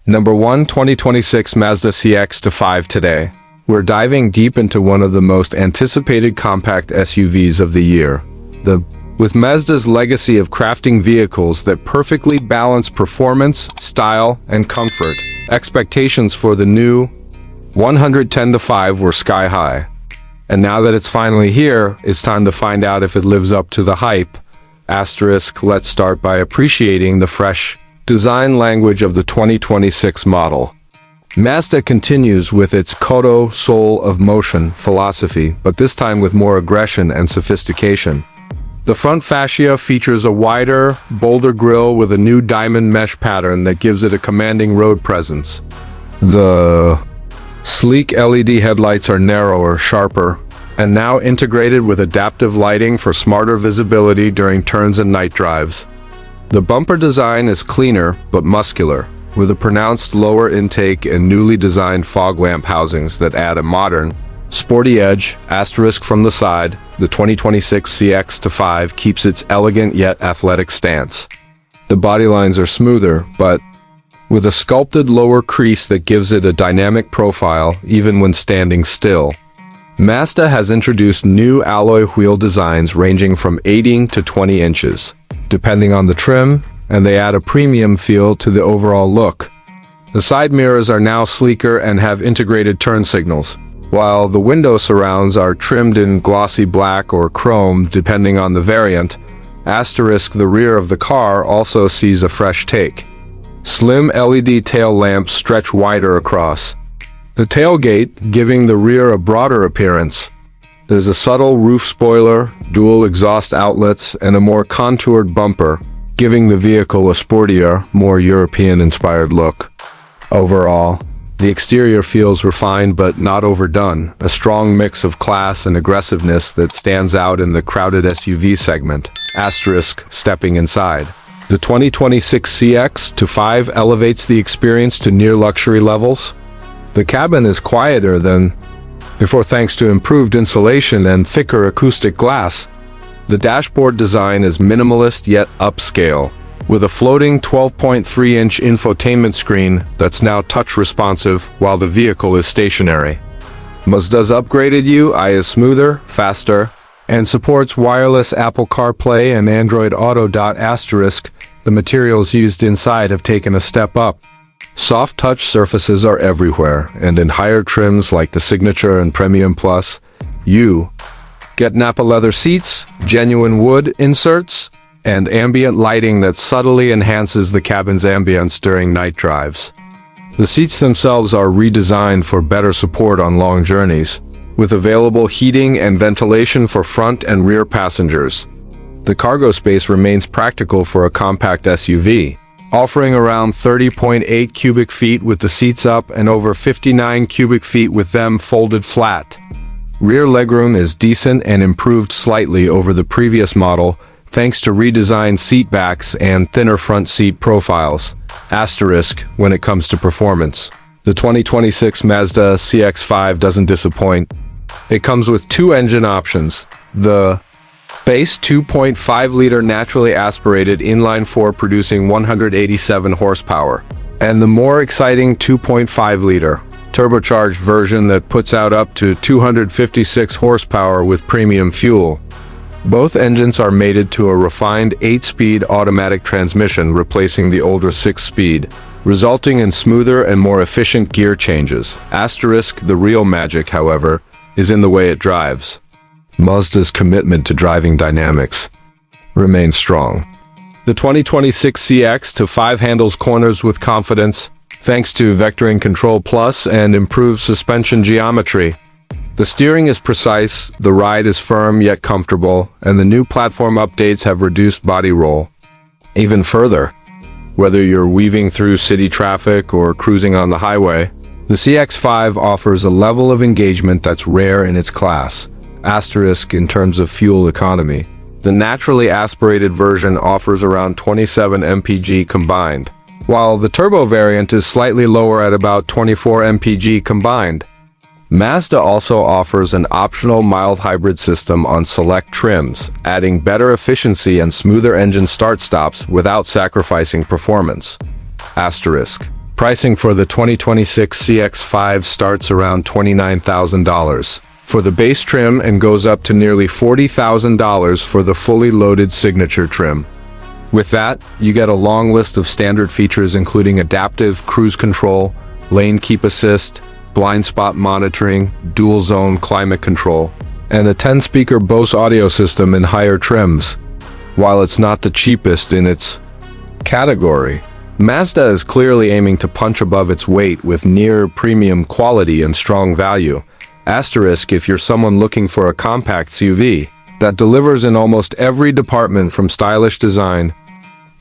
Number 1, 2026 Mazda CX-5 today. We're diving deep into one of the most anticipated compact SUVs of the year. With Mazda's legacy of crafting vehicles that perfectly balance performance, style, and comfort, expectations for the new 110-5 were sky high. And now that it's finally here, it's time to find out if it lives up to the hype. Let's start by appreciating the fresh design language of the 2026 model. Mazda continues with its Kodo soul of motion philosophy, but this time with more aggression and sophistication. The front fascia features a wider, bolder grille with a new diamond mesh pattern that gives it a commanding road presence. The sleek LED headlights are narrower, sharper, and now integrated with adaptive lighting for smarter visibility during turns and night drives. The bumper design is cleaner but muscular, with a pronounced lower intake and newly designed fog lamp housings that add a modern, sporty edge. From the side, the 2026 CX-5 keeps its elegant yet athletic stance. The body lines are smoother, but with a sculpted lower crease that gives it a dynamic profile even when standing still. Mazda has introduced new alloy wheel designs ranging from 18 to 20 inches, depending on the trim, and they add a premium feel to the overall look. The side mirrors are now sleeker and have integrated turn signals, while the window surrounds are trimmed in glossy black or chrome depending on the variant. The rear of the car also sees a fresh take. Slim LED tail lamps stretch wider across the tailgate, giving the rear a broader appearance. There's a subtle roof spoiler, dual exhaust outlets, and a more contoured bumper, giving the vehicle a sportier, more European-inspired look. Overall, the exterior feels refined but not overdone, a strong mix of class and aggressiveness that stands out in the crowded SUV segment. Stepping inside. The 2026 CX-5 elevates the experience to near luxury levels. The cabin is quieter than before thanks to improved insulation and thicker acoustic glass. The dashboard design is minimalist yet upscale, with a floating 12.3-inch infotainment screen that's now touch-responsive while the vehicle is stationary. Mazda's upgraded UI is smoother, faster, and supports wireless Apple CarPlay and Android Auto. The materials used inside have taken a step up. Soft touch surfaces are everywhere, and in higher trims like the Signature and Premium Plus, you get Nappa leather seats, genuine wood inserts, and ambient lighting that subtly enhances the cabin's ambience during night drives. The seats themselves are redesigned for better support on long journeys, with available heating and ventilation for front and rear passengers. The cargo space remains practical for a compact SUV, offering around 30.8 cubic feet with the seats up and over 59 cubic feet with them folded flat. Rear legroom is decent and improved slightly over the previous model, thanks to redesigned seat backs and thinner front seat profiles. When it comes to performance, the 2026 Mazda CX-5 doesn't disappoint. It comes with two engine options. The base 2.5-liter naturally aspirated inline-four producing 187 horsepower, and the more exciting 2.5-liter turbocharged version that puts out up to 256 horsepower with premium fuel. Both engines are mated to a refined 8-speed automatic transmission replacing the older 6-speed, resulting in smoother and more efficient gear changes. The real magic, however, is in the way it drives. Mazda's commitment to driving dynamics remains strong. The 2026 CX-5 handles corners with confidence, thanks to Vectoring Control Plus and improved suspension geometry. The steering is precise, the ride is firm yet comfortable, and the new platform updates have reduced body roll. Even further, whether you're weaving through city traffic or cruising on the highway, the CX-5 offers a level of engagement that's rare in its class. In terms of fuel economy, the naturally aspirated version offers around 27 mpg combined, while the turbo variant is slightly lower at about 24 mpg combined. Mazda also offers an optional mild hybrid system on select trims, adding better efficiency and smoother engine start-stops without sacrificing performance. Pricing for the 2026 CX-5 starts around $29,000 for the base trim and goes up to nearly $40,000 for the fully loaded signature trim. With that, you get a long list of standard features including adaptive cruise control, lane keep assist, blind spot monitoring, dual zone climate control, and a 10-speaker Bose audio system in higher trims. While it's not the cheapest in its category, Mazda is clearly aiming to punch above its weight with near-premium quality and strong value. Asterisk if you're someone looking for a compact SUV that delivers in almost every department from stylish design,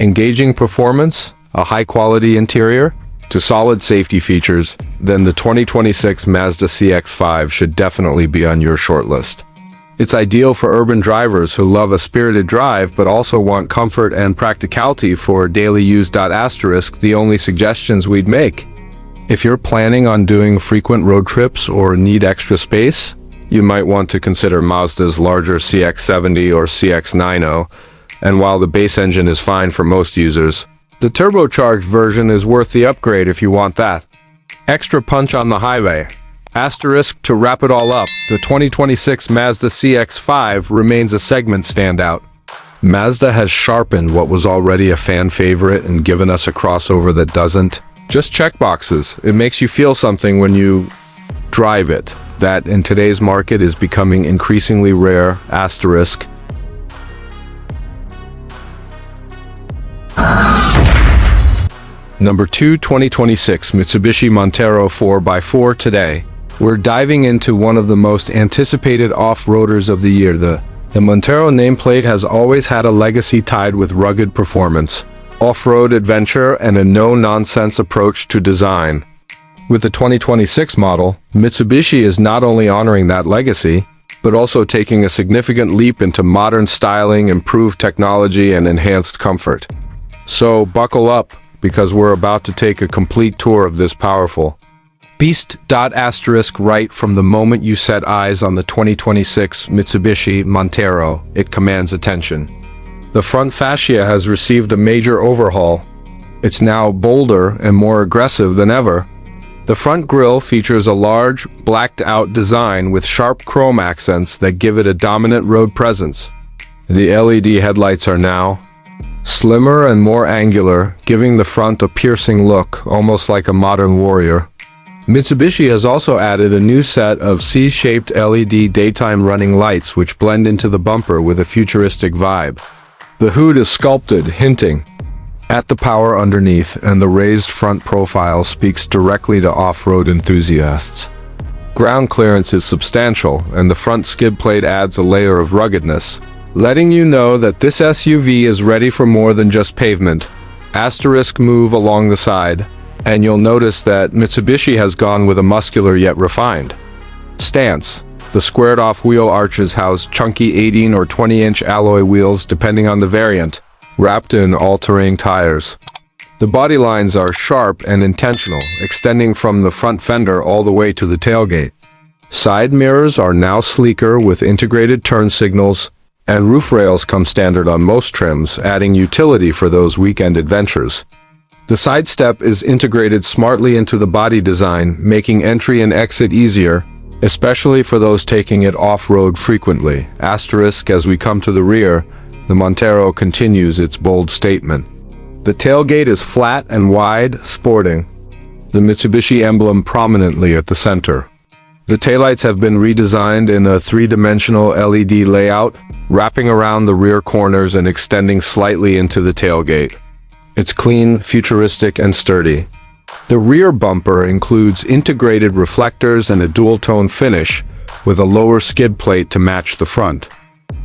engaging performance, a high-quality interior, to solid safety features, then the 2026 Mazda CX-5 should definitely be on your shortlist. It's ideal for urban drivers who love a spirited drive but also want comfort and practicality for daily use. Asterisk the only suggestions we'd make. If you're planning on doing frequent road trips or need extra space, you might want to consider Mazda's larger CX-70 or CX-90, and while the base engine is fine for most users, the turbocharged version is worth the upgrade if you want that extra punch on the highway. Asterisk to wrap it all up, the 2026 Mazda CX-5 remains a segment standout. Mazda has sharpened what was already a fan favorite and given us a crossover that doesn't just check boxes. It makes you feel something when you drive it. That in today's market is becoming increasingly rare. Asterisk. Number 2, 2026 Mitsubishi Montero 4x4. Today, we're diving into one of the most anticipated off-roaders of the year. The Montero nameplate has always had a legacy tied with rugged performance, off-road adventure, and a no-nonsense approach to design. With the 2026 model, Mitsubishi is not only honoring that legacy, but also taking a significant leap into modern styling, improved technology, and enhanced comfort. So buckle up, because we're about to take a complete tour of this powerful beast. Asterisk right from the moment you set eyes on the 2026 Mitsubishi Montero, it commands attention. The front fascia has received a major overhaul. It's now bolder and more aggressive than ever. The front grille features a large, blacked-out design with sharp chrome accents that give it a dominant road presence. The LED headlights are now slimmer and more angular, giving the front a piercing look, almost like a modern warrior. Mitsubishi has also added a new set of C-shaped LED daytime running lights which blend into the bumper with a futuristic vibe. The hood is sculpted, hinting at the power underneath, and the raised front profile speaks directly to off-road enthusiasts. Ground clearance is substantial, and the front skid plate adds a layer of ruggedness, letting you know that this SUV is ready for more than just pavement. Asterisk move along the side, and you'll notice that Mitsubishi has gone with a muscular yet refined stance. The squared-off wheel arches house chunky 18 or 20-inch alloy wheels depending on the variant, wrapped in all-terrain tires. The body lines are sharp and intentional, extending from the front fender all the way to the tailgate. Side mirrors are now sleeker with integrated turn signals, and roof rails come standard on most trims, adding utility for those weekend adventures. The side step is integrated smartly into the body design, making entry and exit easier, especially for those taking it off-road frequently. Asterisk as we come to the rear, the Montero continues its bold statement. The tailgate is flat and wide, sporting the Mitsubishi emblem prominently at the center. The taillights have been redesigned in a three-dimensional LED layout, wrapping around the rear corners and extending slightly into the tailgate. It's clean, futuristic, and sturdy. The rear bumper includes integrated reflectors and a dual-tone finish, with a lower skid plate to match the front.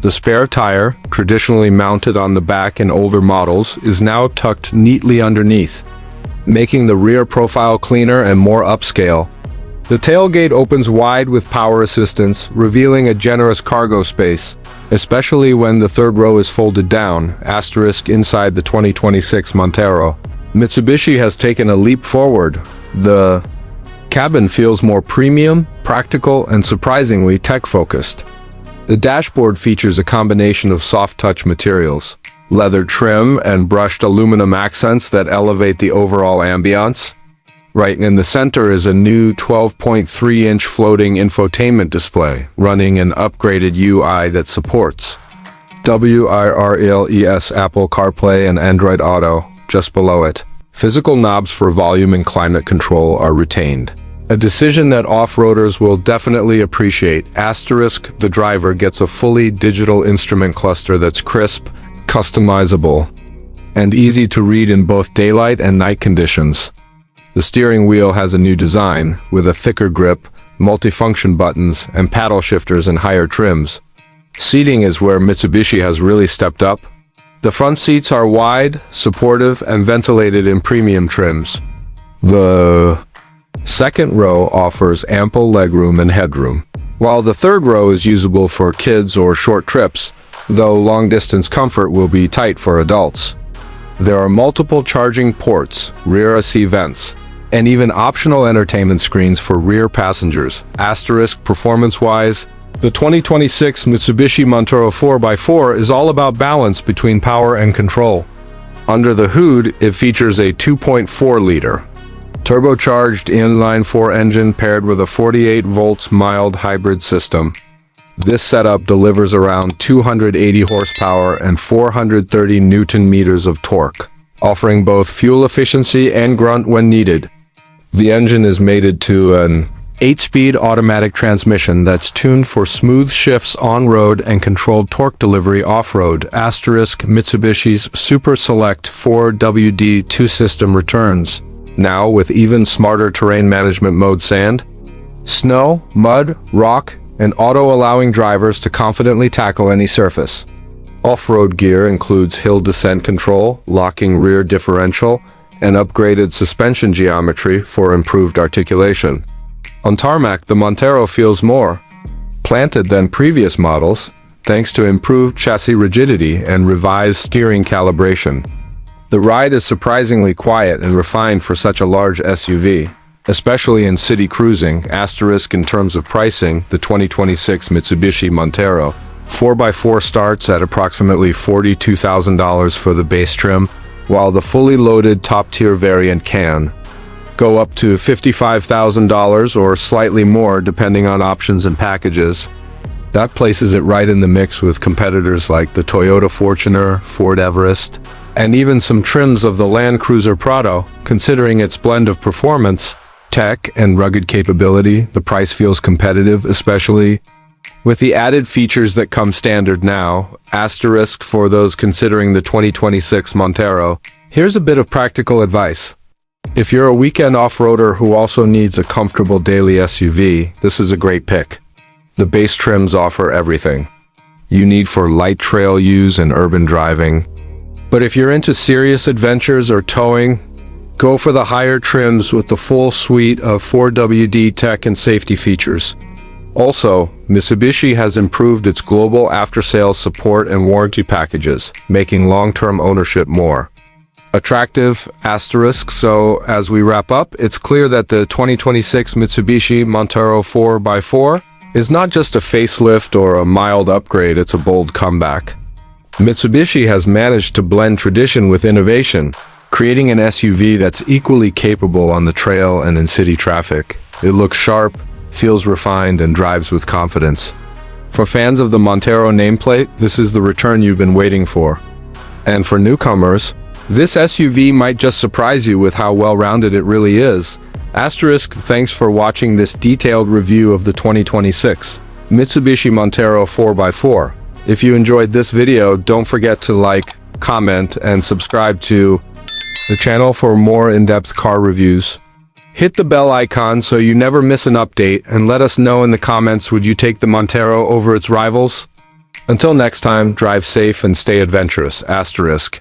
The spare tire, traditionally mounted on the back in older models, is now tucked neatly underneath, making the rear profile cleaner and more upscale. The tailgate opens wide with power assistance, revealing a generous cargo space, especially when the third row is folded down. Asterisk inside the 2026 Montero, Mitsubishi has taken a leap forward. The cabin feels more premium, practical, and surprisingly tech-focused. The dashboard features a combination of soft-touch materials, leather trim, and brushed aluminum accents that elevate the overall ambiance. Right in the center is a new 12.3-inch floating infotainment display, running an upgraded UI that supports wireless Apple CarPlay and Android Auto. Just below it, physical knobs for volume and climate control are retained. A decision that off-roaders will definitely appreciate. Asterisk, the driver gets a fully digital instrument cluster that's crisp, customizable, and easy to read in both daylight and night conditions. The steering wheel has a new design, with a thicker grip, multifunction buttons, and paddle shifters in higher trims. Seating is where Mitsubishi has really stepped up. The front seats are wide, supportive, and ventilated in premium trims. The second row offers ample legroom and headroom, while the third row is usable for kids or short trips, though long-distance comfort will be tight for adults. There are multiple charging ports, rear AC vents, and even optional entertainment screens for rear passengers. Asterisk, performance-wise, the 2026 Mitsubishi Montero 4x4 is all about balance between power and control. Under the hood, it features a 2.4-liter turbocharged inline-4 engine paired with a 48 volts mild hybrid system. This setup delivers around 280 horsepower and 430 newton-meters of torque, offering both fuel efficiency and grunt when needed. The engine is mated to an 8-speed automatic transmission that's tuned for smooth shifts on-road and controlled torque delivery off-road. Asterisk, Mitsubishi's Super Select 4WD2 system returns, now with even smarter terrain management mode: sand, snow, mud, rock, and auto, allowing drivers to confidently tackle any surface. Off-road gear includes hill descent control, locking rear differential, and upgraded suspension geometry for improved articulation. On tarmac, the Montero feels more planted than previous models, thanks to improved chassis rigidity and revised steering calibration. The ride is surprisingly quiet and refined for such a large SUV, especially in city cruising. Asterisk, in terms of pricing, the 2026 Mitsubishi Montero 4x4 starts at approximately $42,000 for the base trim, while the fully loaded top-tier variant can go up to $55,000 or slightly more depending on options and packages. That places it right in the mix with competitors like the Toyota Fortuner, Ford Everest, and even some trims of the Land Cruiser Prado. Considering its blend of performance, tech, and rugged capability, the price feels competitive, especially with the added features that come standard now. Asterisk, for those considering the 2026 Montero, here's a bit of practical advice. If you're a weekend off-roader who also needs a comfortable daily SUV, this is a great pick. The base trims offer everything you need for light trail use and urban driving. But if you're into serious adventures or towing, go for the higher trims with the full suite of 4WD tech and safety features. Also, Mitsubishi has improved its global after-sales support and warranty packages, making long-term ownership more attractive. Asterisk, so as we wrap up, it's clear that the 2026 Mitsubishi Montero 4x4 is not just a facelift or a mild upgrade, it's a bold comeback. Mitsubishi has managed to blend tradition with innovation, creating an SUV that's equally capable on the trail and in city traffic. It looks sharp, feels refined, and drives with confidence. For fans of the Montero nameplate, this is the return you've been waiting for. And for newcomers, this SUV might just surprise you with how well-rounded it really is. Asterisk, thanks for watching this detailed review of the 2026 Mitsubishi Montero 4x4. If you enjoyed this video, don't forget to like, comment, and subscribe to the channel for more in-depth car reviews. Hit the bell icon so you never miss an update, and let us know in the comments, would you take the Montero over its rivals? Until next time, drive safe and stay adventurous. Asterisk.